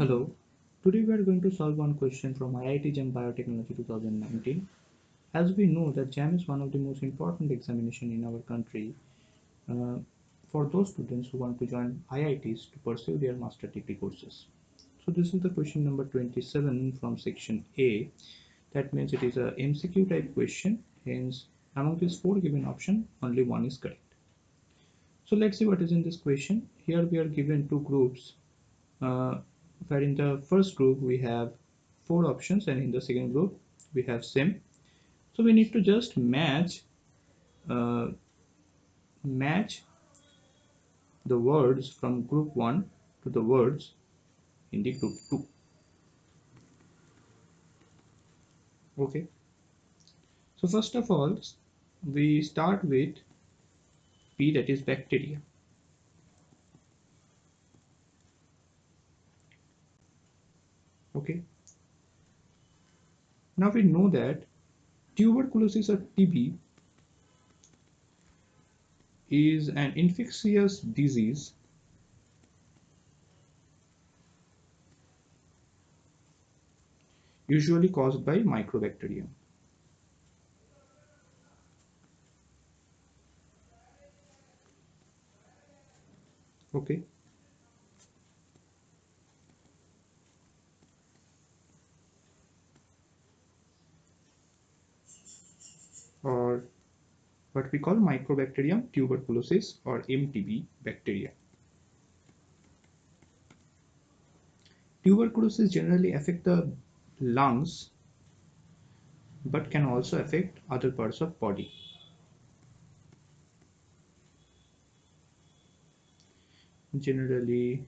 Hello, today we are going to solve one question from IIT JAM Biotechnology 2019. As we know that JAM is one of the most important examination in our country uh, for those students who want to join IITs to pursue their master degree courses. So this is the question number 27 from section A. That means it is a MCQ type question, hence among these four given options only one is correct. So let's see what is in this question. Here we are given two groups uh, where in the first group we have four options and in the second group we have same. So we need to just uh, match the words from group 1 to the words in the group 2. Okay, so first of all we start with B, that is bacteria. Okay, now we know that tuberculosis or TB is an infectious disease usually caused by microbacterium. Okay, or what we call Mycobacterium tuberculosis or MTB bacteria. Tuberculosis generally affect the lungs but can also affect other parts of body. Generally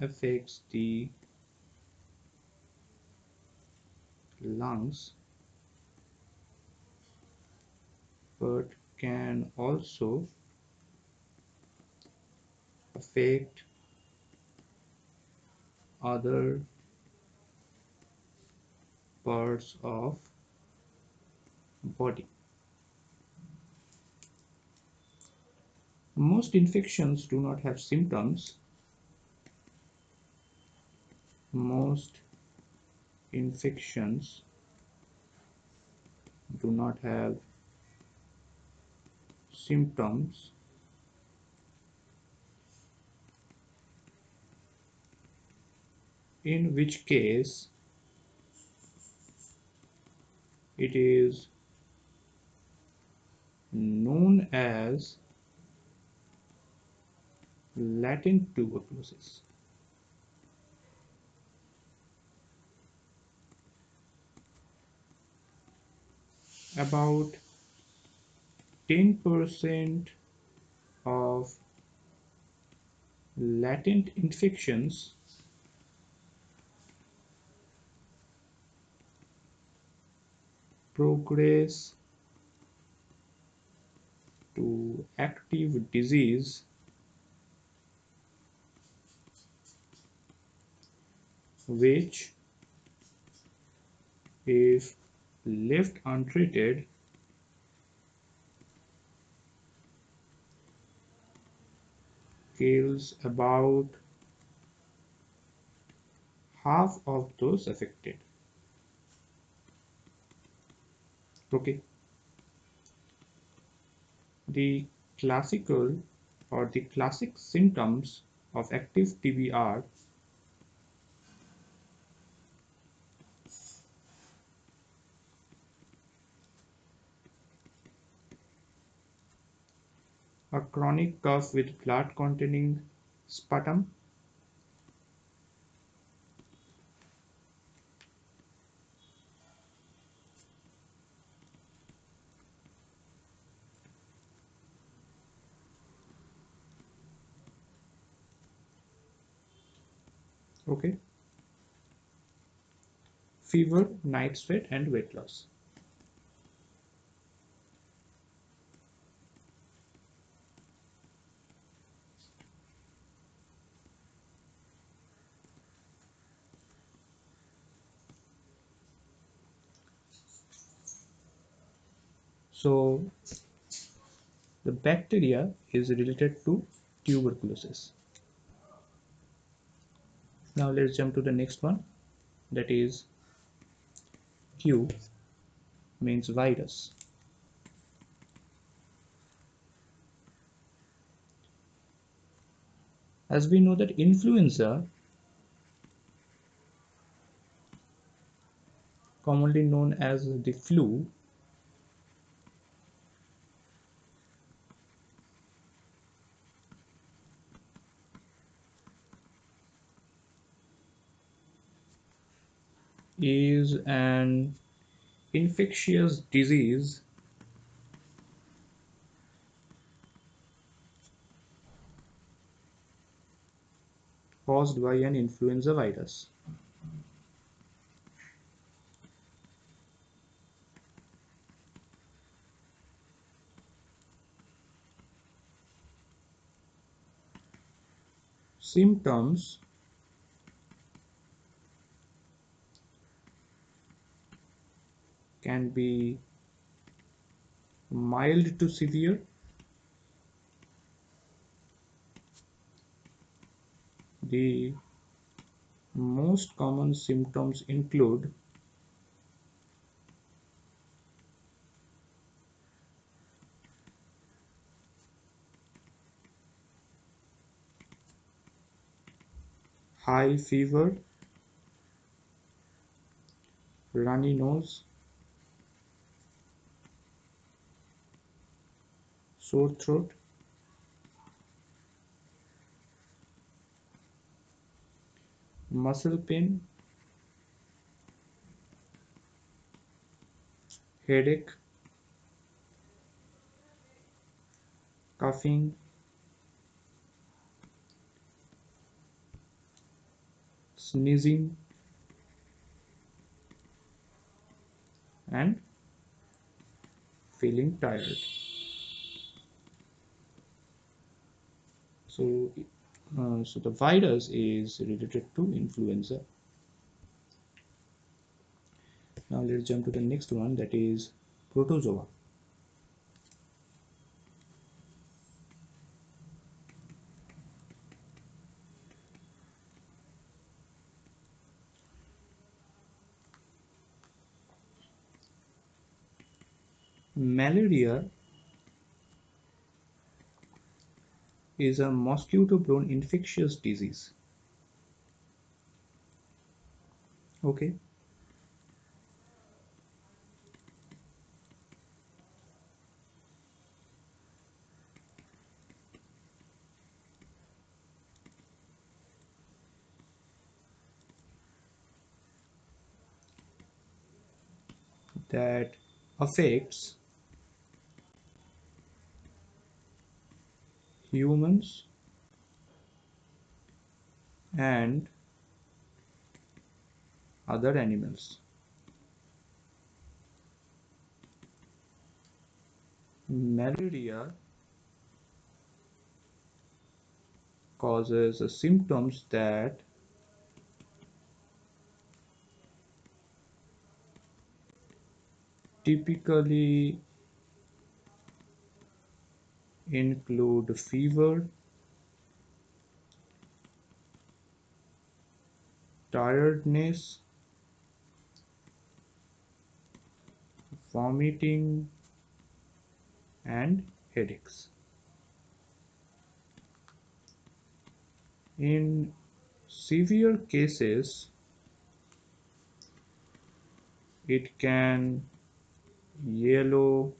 affects the lungs but can also affect other parts of body. Most infections do not have symptoms. Most infections do not have symptoms, in which case it is known as latent tuberculosis. About 10% of latent infections progress to active disease which, if left untreated, kills about half of those affected. Okay, the classical or the classic symptoms of active TB are a chronic cough with blood containing sputum, okay, fever, night sweat and weight loss. So the bacteria is related to tuberculosis. Now let's jump to the next one, that is Q means virus. As we know that influenza, commonly known as the flu, is an infectious disease caused by an influenza virus. Symptoms can be mild to severe. The most common symptoms include high fever, runny nose, sore throat, muscle pain, headache, coughing, sneezing, and feeling tired. So the virus is related to influenza. Now let's jump to the next one, that is protozoa. Malaria is a mosquito-borne infectious disease. Okay, that affects humans and other animals. Malaria causes symptoms that typically include fever, tiredness, vomiting, and headaches. In severe cases, it can yellow,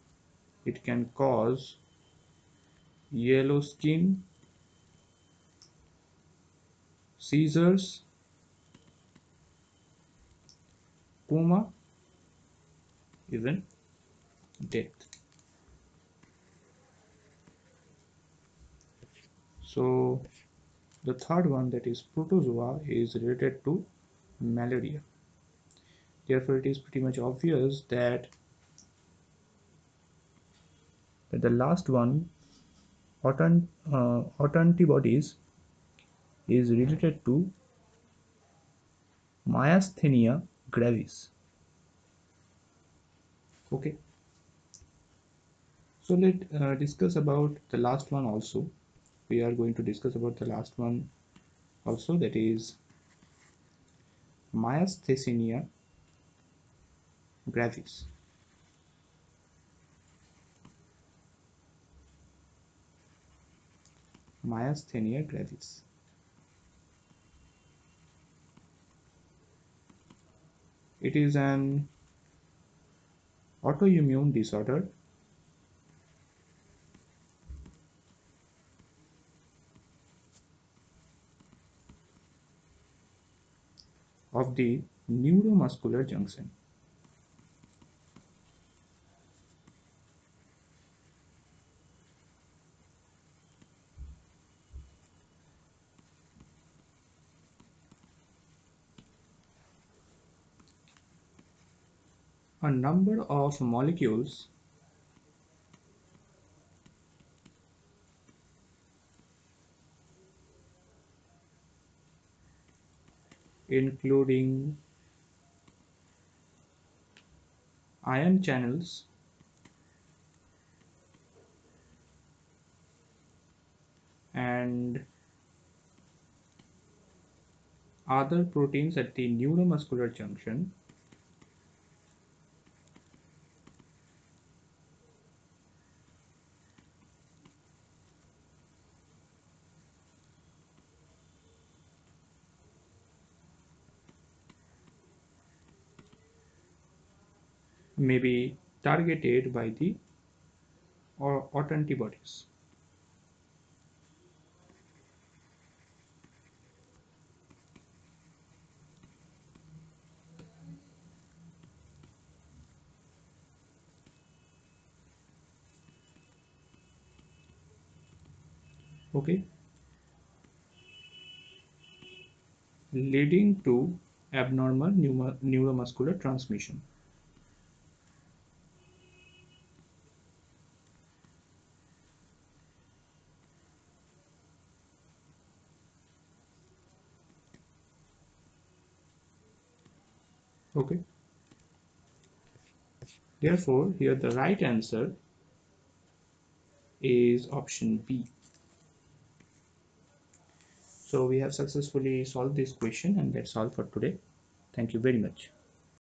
it can cause yellow skin, seizures, coma, even death. So the third one, that is protozoa, is related to malaria. Therefore, it is pretty much obvious that the last one, autoantibodies, is related to myasthenia gravis. Okay, so let's discuss about the last one also. We are going to discuss about the last one also, that is Myasthenia gravis. Myasthenia gravis. It is an autoimmune disorder of the neuromuscular junction. A number of molecules including ion channels and other proteins at the neuromuscular junction may be targeted by the autoantibodies. Okay, leading to abnormal neuromuscular transmission. Okay, therefore here the right answer is option B. So we have successfully solved this question, and that's all for today. Thank you very much.